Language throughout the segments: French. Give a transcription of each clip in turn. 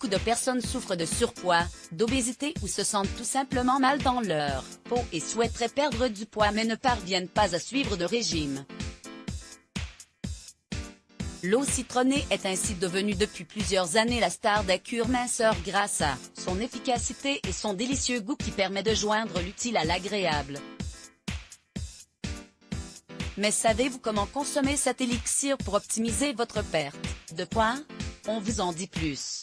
Beaucoup de personnes souffrent de surpoids, d'obésité ou se sentent tout simplement mal dans leur peau et souhaiteraient perdre du poids mais ne parviennent pas à suivre de régime. L'eau citronnée est ainsi devenue depuis plusieurs années la star des cures minceurs grâce à son efficacité et son délicieux goût qui permet de joindre l'utile à l'agréable. Mais savez-vous comment consommer cet élixir pour optimiser votre perte de poids? On vous en dit plus.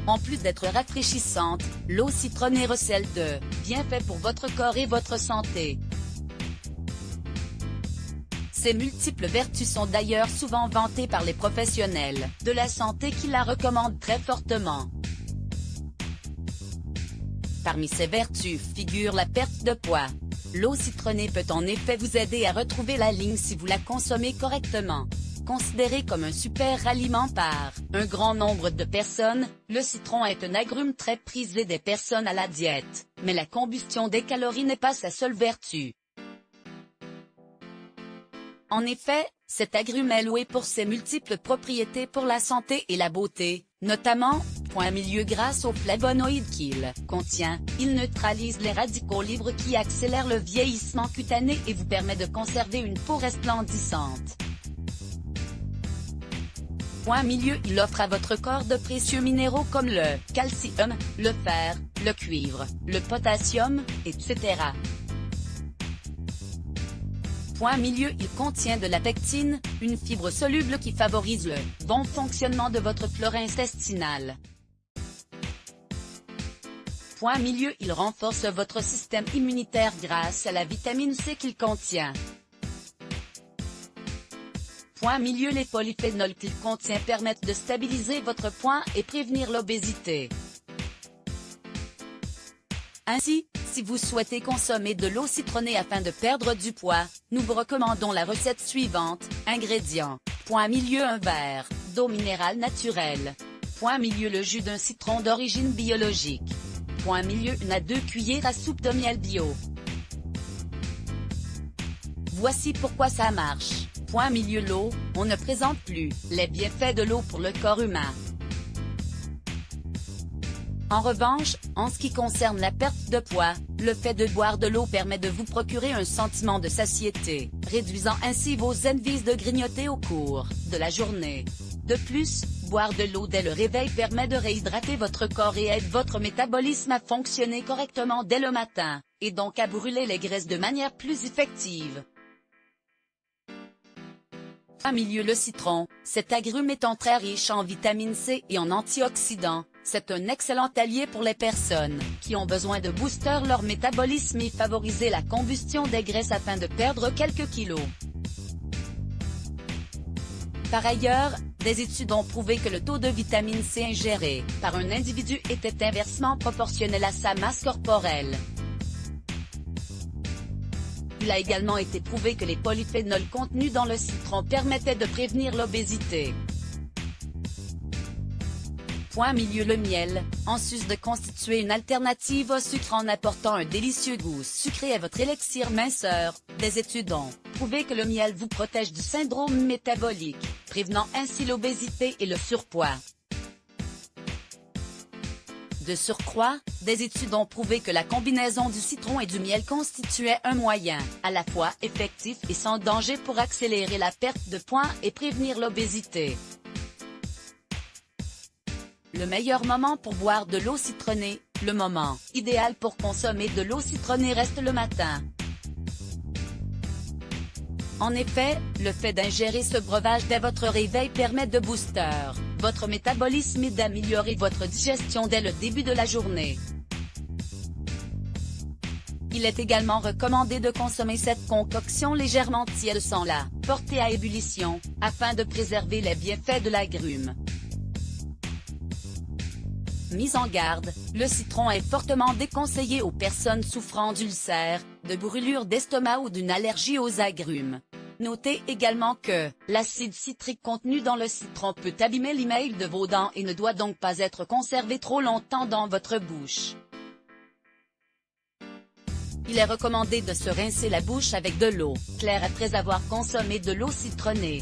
En plus d'être rafraîchissante, l'eau citronnée recèle de bienfaits pour votre corps et votre santé. Ses multiples vertus sont d'ailleurs souvent vantées par les professionnels de la santé qui la recommandent très fortement. Parmi ses vertus figure la perte de poids. L'eau citronnée peut en effet vous aider à retrouver la ligne si vous la consommez correctement. Considéré comme un super aliment par un grand nombre de personnes, le citron est un agrume très prisé des personnes à la diète, mais la combustion des calories n'est pas sa seule vertu. En effet, cet agrume est loué pour ses multiples propriétés pour la santé et la beauté, notamment, grâce aux flavonoïdes qu'il contient, il neutralise les radicaux libres qui accélèrent le vieillissement cutané et vous permet de conserver une peau resplendissante. Il offre à votre corps de précieux minéraux comme le calcium, le fer, le cuivre, le potassium, etc. Il contient de la pectine, une fibre soluble qui favorise le bon fonctionnement de votre flore intestinale. Il renforce votre système immunitaire grâce à la vitamine C qu'il contient. Les polyphénols qu'il contient permettent de stabiliser votre poids et prévenir l'obésité. Ainsi, si vous souhaitez consommer de l'eau citronnée afin de perdre du poids, nous vous recommandons la recette suivante. Ingrédients. Un verre d'eau minérale naturelle. Le jus d'un citron d'origine biologique. 1 à 2 cuillères à soupe de miel bio. Voici pourquoi ça marche. L'eau, on ne présente plus les bienfaits de l'eau pour le corps humain. En revanche, en ce qui concerne la perte de poids, le fait de boire de l'eau permet de vous procurer un sentiment de satiété, réduisant ainsi vos envies de grignoter au cours de la journée. De plus, boire de l'eau dès le réveil permet de réhydrater votre corps et aide votre métabolisme à fonctionner correctement dès le matin, et donc à brûler les graisses de manière plus effective. Le citron, cet agrume étant très riche en vitamine C et en antioxydants, c'est un excellent allié pour les personnes qui ont besoin de booster leur métabolisme et favoriser la combustion des graisses afin de perdre quelques kilos. Par ailleurs, des études ont prouvé que le taux de vitamine C ingéré par un individu était inversement proportionnel à sa masse corporelle. Il a également été prouvé que les polyphénols contenus dans le citron permettaient de prévenir l'obésité. Le miel, en sus de constituer une alternative au sucre en apportant un délicieux goût sucré à votre élixir minceur, des études ont prouvé que le miel vous protège du syndrome métabolique, prévenant ainsi l'obésité et le surpoids. De surcroît, des études ont prouvé que la combinaison du citron et du miel constituait un moyen, à la fois effectif et sans danger pour accélérer la perte de poids et prévenir l'obésité. Le meilleur moment pour boire de l'eau citronnée, le moment idéal pour consommer de l'eau citronnée reste le matin. En effet, le fait d'ingérer ce breuvage dès votre réveil permet de booster votre métabolisme et d'améliorer votre digestion dès le début de la journée. Il est également recommandé de consommer cette concoction légèrement tiède sans la porter à ébullition, afin de préserver les bienfaits de l'agrume. Mise en garde, le citron est fortement déconseillé aux personnes souffrant d'ulcères, de brûlures d'estomac ou d'une allergie aux agrumes. Notez également que l'acide citrique contenu dans le citron peut abîmer l'émail de vos dents et ne doit donc pas être conservé trop longtemps dans votre bouche. Il est recommandé de se rincer la bouche avec de l'eau claire après avoir consommé de l'eau citronnée.